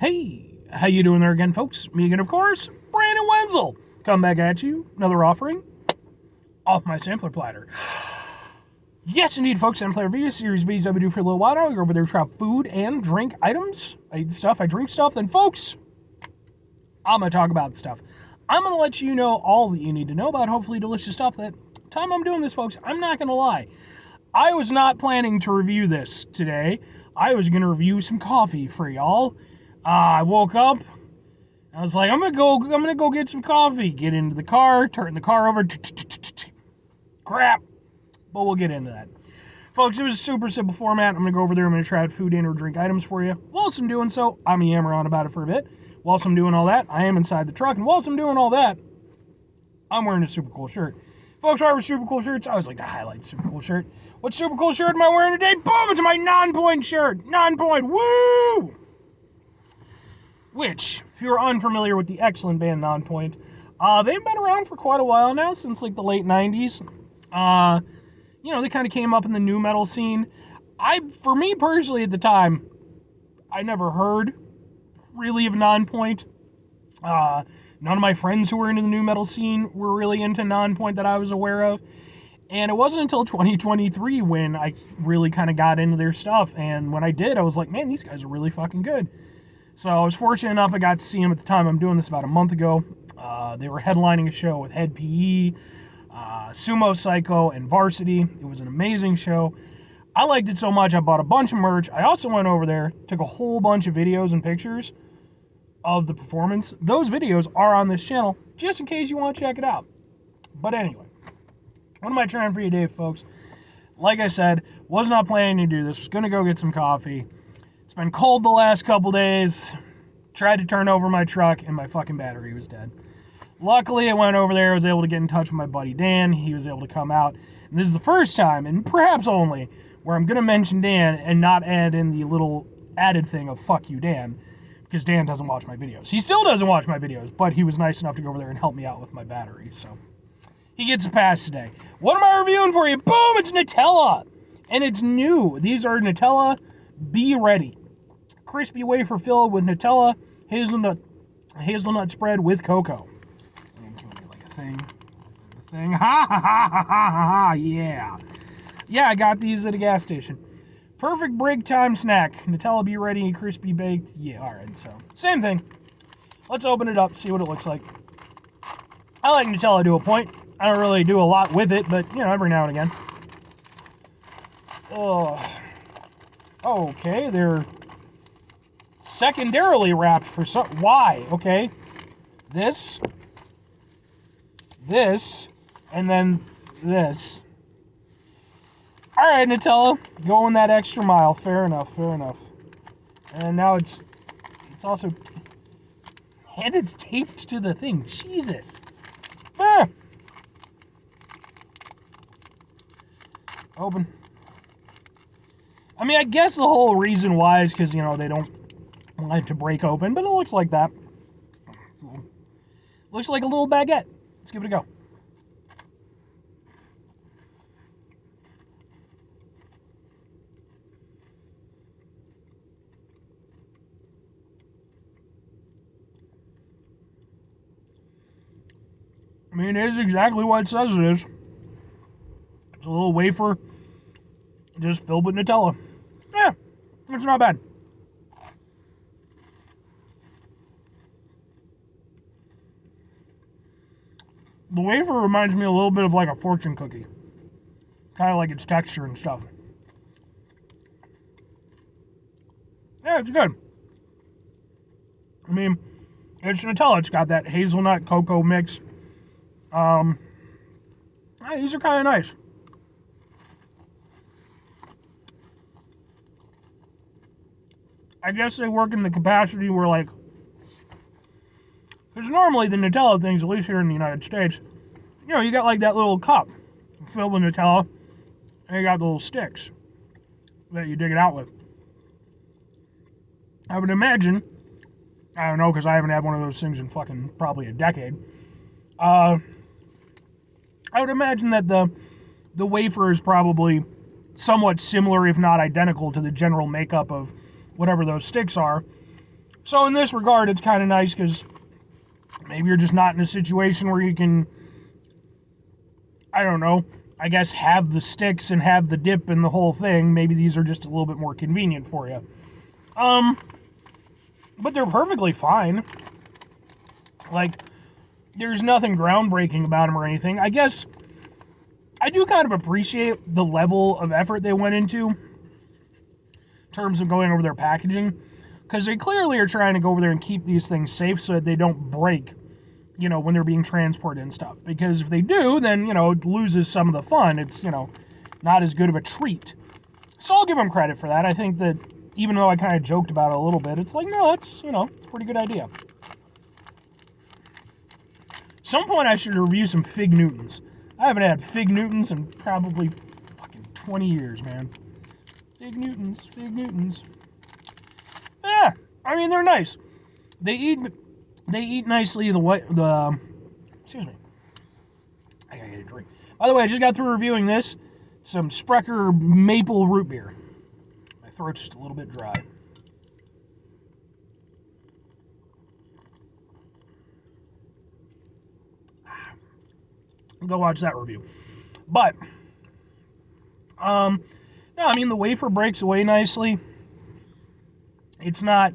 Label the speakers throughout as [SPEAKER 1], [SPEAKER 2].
[SPEAKER 1] Hey, how you doing there again, folks? Me again, of course, Brandon Wenzel. Come back at you, another offering off my sampler platter. Yes, indeed, folks, sampler video series videos I've been doing for a little while now. I go over there to try food and drink items. I eat stuff, I drink stuff. Then, folks, I'm going to talk about stuff. I'm going to let you know all that you need to know about hopefully delicious stuff. That time I'm doing this, folks, I'm not going to lie. I was not planning to review this today. I was going to review some coffee for y'all. I woke up, I was like, I'm gonna go get some coffee. Get into the car, turn the car over, crap, but we'll get into that. Folks, it was a super simple format. I'm gonna go over there, I'm gonna try out food and or drink items for you. Whilst I'm doing so, I'm gonna yammer on about it for a bit. Whilst I'm doing all that, I am inside the truck, and whilst I'm doing all that, I'm wearing a super cool shirt. Folks, why wear super cool shirts? I always like to highlight super cool shirt. What super cool shirt am I wearing today? Boom, it's my non-point shirt. Non-point, woo! Which, if you're unfamiliar with the excellent band Nonpoint, they've been around for quite a while now, since like the late 90s. They kind of came up in the nu metal scene. For me personally at the time, I never heard really of Nonpoint. None of my friends who were into the nu metal scene were really into Nonpoint that I was aware of. And it wasn't until 2023 when I really kind of got into their stuff. And when I did, I was like, man, these guys are really fucking good. So I was fortunate enough I got to see them at the time I'm doing this about a month ago. They were headlining a show with Head PE, Sumo Psycho, and Varsity. It was an amazing show. I liked it so much I bought a bunch of merch. I also went over there, took a whole bunch of videos and pictures of the performance. Those videos are on this channel, just in case you want to check it out. But anyway, what am I trying for you today, folks? Like I said, was not planning to do this. Was going to go get some coffee. It's been cold the last couple days. Tried to turn over my truck and my fucking battery was dead. Luckily, I went over there. I was able to get in touch with my buddy Dan. He was able to come out. And this is the first time, and perhaps only, where I'm going to mention Dan and not add in the little added thing of fuck you, Dan. Because Dan doesn't watch my videos. He still doesn't watch my videos, but he was nice enough to go over there and help me out with my battery. So he gets a pass today. What am I reviewing for you? Boom! It's Nutella! And it's new. These are Nutella Be Ready. Crispy wafer filled with Nutella, hazelnut spread with cocoa. And can we get like a thing? Ha ha ha ha ha ha, yeah. Yeah, I got these at a gas station. Perfect break time snack. Nutella Be Ready, crispy baked. Yeah, alright, so same thing. Let's open it up, see what it looks like. I like Nutella to a point. I don't really do a lot with it, but, every now and again. Oh. Okay, they're secondarily wrapped for some... Why? Okay. This, and then this. Alright, Nutella. Going that extra mile. Fair enough. And now it's also... And it's taped to the thing. Jesus. Ah. Open. I mean, I guess the whole reason why is because, they don't want it to break open, but it looks like that. Looks like a little baguette. Let's give it a go. I mean, it is exactly what it says it is. It's a little wafer just filled with Nutella. Yeah, it's not bad. The wafer reminds me a little bit of like a fortune cookie. Kind of like its texture and stuff. Yeah, it's good. I mean, it's Nutella. It's got that hazelnut cocoa mix. These are kind of nice. I guess they work in the capacity where, because normally the Nutella things, at least here in the United States, you got like that little cup filled with Nutella, and you got the little sticks that you dig it out with. I would imagine, I don't know because I haven't had one of those things in fucking probably a decade, I would imagine that the wafer is probably somewhat similar, if not identical, to the general makeup of whatever those sticks are. So in this regard, it's kind of nice because maybe you're just not in a situation where you can, I don't know, I guess have the sticks and have the dip and the whole thing. Maybe these are just a little bit more convenient for you. But they're perfectly fine. Like, there's nothing groundbreaking about them or anything. I guess I do kind of appreciate the level of effort they went into in terms of going over their packaging, because they clearly are trying to go over there and keep these things safe so that they don't break, you know, when they're being transported and stuff. Because if they do, then, you know, it loses some of the fun. It's, you know, not as good of a treat. So I'll give them credit for that. I think that even though I kind of joked about it a little bit, it's like, no, it's, you know, it's a pretty good idea. At some point I should review some Fig Newtons. I haven't had Fig Newtons in probably fucking 20 years, man. Fig Newtons, Fig Newtons. Yeah, I mean, they're nice. They eat nicely. Excuse me. I gotta get a drink. By the way, I just got through reviewing this. Some Sprecher maple root beer. My throat's just a little bit dry. Go watch that review. But, no, I mean, the wafer breaks away nicely. It's not,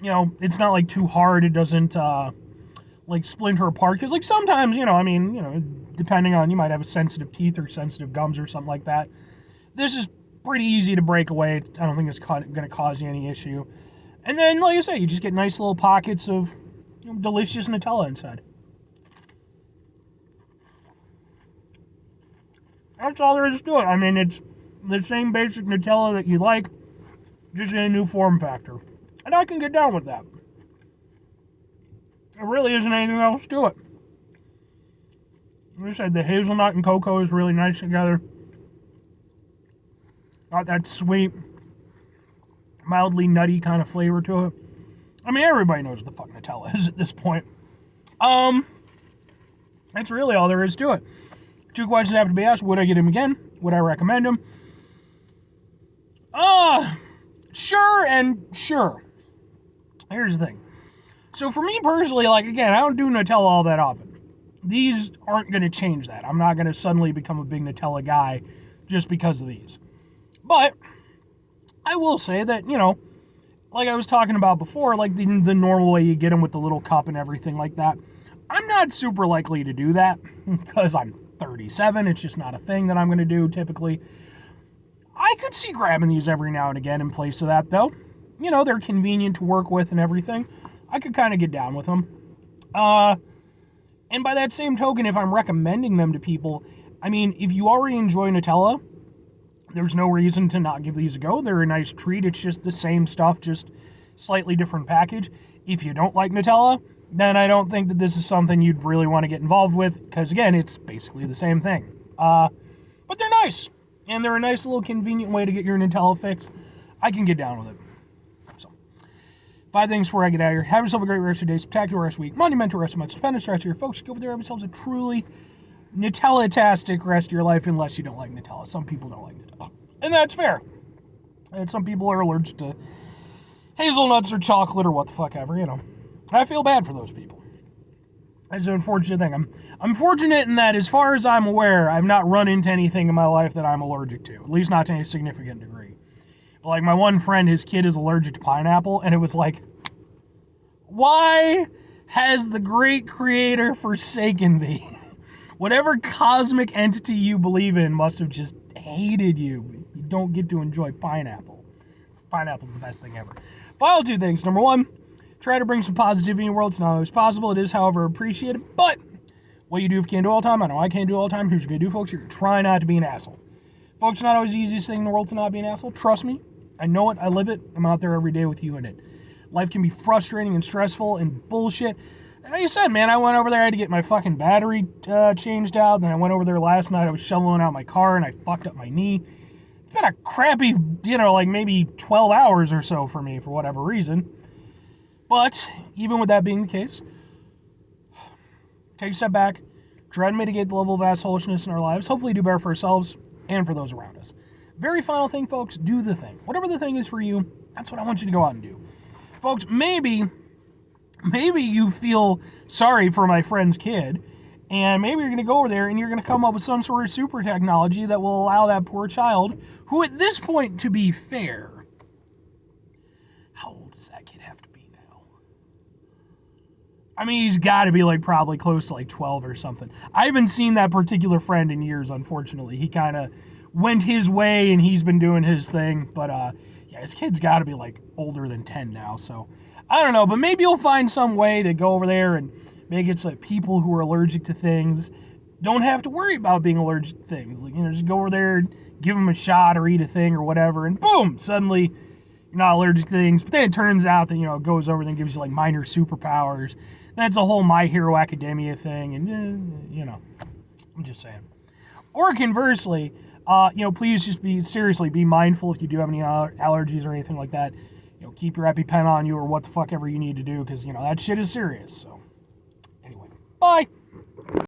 [SPEAKER 1] you know, it's not like too hard. It doesn't, like splinter apart. Because, like, sometimes, you know, I mean, you know, depending on, you might have a sensitive teeth or sensitive gums or something like that. This is pretty easy to break away. I don't think it's going to cause you any issue. And then, like I say, you just get nice little pockets of, you know, delicious Nutella inside. That's all there is to it. I mean, it's the same basic Nutella that you like, just in a new form factor. And I can get down with that. There really isn't anything else to it. Like I said, the hazelnut and cocoa is really nice together. Got that sweet, mildly nutty kind of flavor to it. I mean, everybody knows what the fuck Nutella is at this point. That's really all there is to it. 2 questions have to be asked. Would I get him again? Would I recommend him? Sure and sure. Here's the thing. So for me personally, like, again, I don't do Nutella all that often. These aren't going to change that. I'm not going to suddenly become a big Nutella guy just because of these. But I will say that, you know, like I was talking about before, like the normal way you get them with the little cup and everything like that, I'm not super likely to do that because I'm 37. It's just not a thing that I'm going to do typically. I could see grabbing these every now and again in place of that, though. You know, they're convenient to work with and everything. I could kind of get down with them. And by that same token, if I'm recommending them to people, I mean, if you already enjoy Nutella, there's no reason to not give these a go. They're a nice treat. It's just the same stuff, just slightly different package. If you don't like Nutella, then I don't think that this is something you'd really want to get involved with, because again, it's basically the same thing. But they're nice, and they're a nice little convenient way to get your Nutella fix. I can get down with it. So, 5 things before I get out of here. Have yourself a great rest of your day, spectacular rest of the week, monumental rest of month, stupendous rest of your folks. Go over there, have yourselves a truly Nutella-tastic rest of your life, unless you don't like Nutella. Some people don't like Nutella, and that's fair. And some people are allergic to hazelnuts or chocolate or what the fuck ever, you know. I feel bad for those people. That's an unfortunate thing. I'm fortunate in that, as far as I'm aware, I've not run into anything in my life that I'm allergic to, at least not to any significant degree. But like my one friend, his kid is allergic to pineapple, and it was like, why has the great creator forsaken thee? Whatever cosmic entity you believe in must have just hated you. You don't get to enjoy pineapple. Pineapple's the best thing ever. Final 2 things. Number 1, try to bring some positivity in the world. It's not always possible. It is, however, appreciated. But what you do if you can't do all the time, I know I can't do all the time. Here's what you're going to do, folks. You're going to try not to be an asshole. Folks, it's not always the easiest thing in the world to not be an asshole. Trust me. I know it. I live it. I'm out there every day with you in it. Life can be frustrating and stressful and bullshit. Like you said, man, I went over there. I had to get my fucking battery changed out. Then I went over there last night. I was shoveling out my car, and I fucked up my knee. It's been a crappy, you know, like maybe 12 hours or so for me for whatever reason. But even with that being the case, take a step back, try to mitigate the level of assholishness in our lives, hopefully do better for ourselves and for those around us. Very final thing, folks, do the thing. Whatever the thing is for you, that's what I want you to go out and do. folks, maybe you feel sorry for my friend's kid, and maybe you're going to go over there and you're going to come up with some sort of super technology that will allow that poor child, who at this point, to be fair, how old does that kid have to be now? I mean, he's got to be like probably close to like 12 or something. I haven't seen that particular friend in years, unfortunately. He kind of went his way and he's been doing his thing, but yeah, his kid's got to be like older than 10 now, so I don't know, but maybe you'll find some way to go over there and make it so that people who are allergic to things don't have to worry about being allergic to things. Like, just go over there and give them a shot or eat a thing or whatever, and boom, suddenly you're not allergic to things. But then it turns out that, it goes over and gives you like minor superpowers. That's a whole My Hero Academia thing, and I'm just saying. Or conversely, please just be mindful if you do have any allergies or anything like that. Keep your EpiPen on you or what the fuck ever you need to do, because, that shit is serious. So, anyway, bye.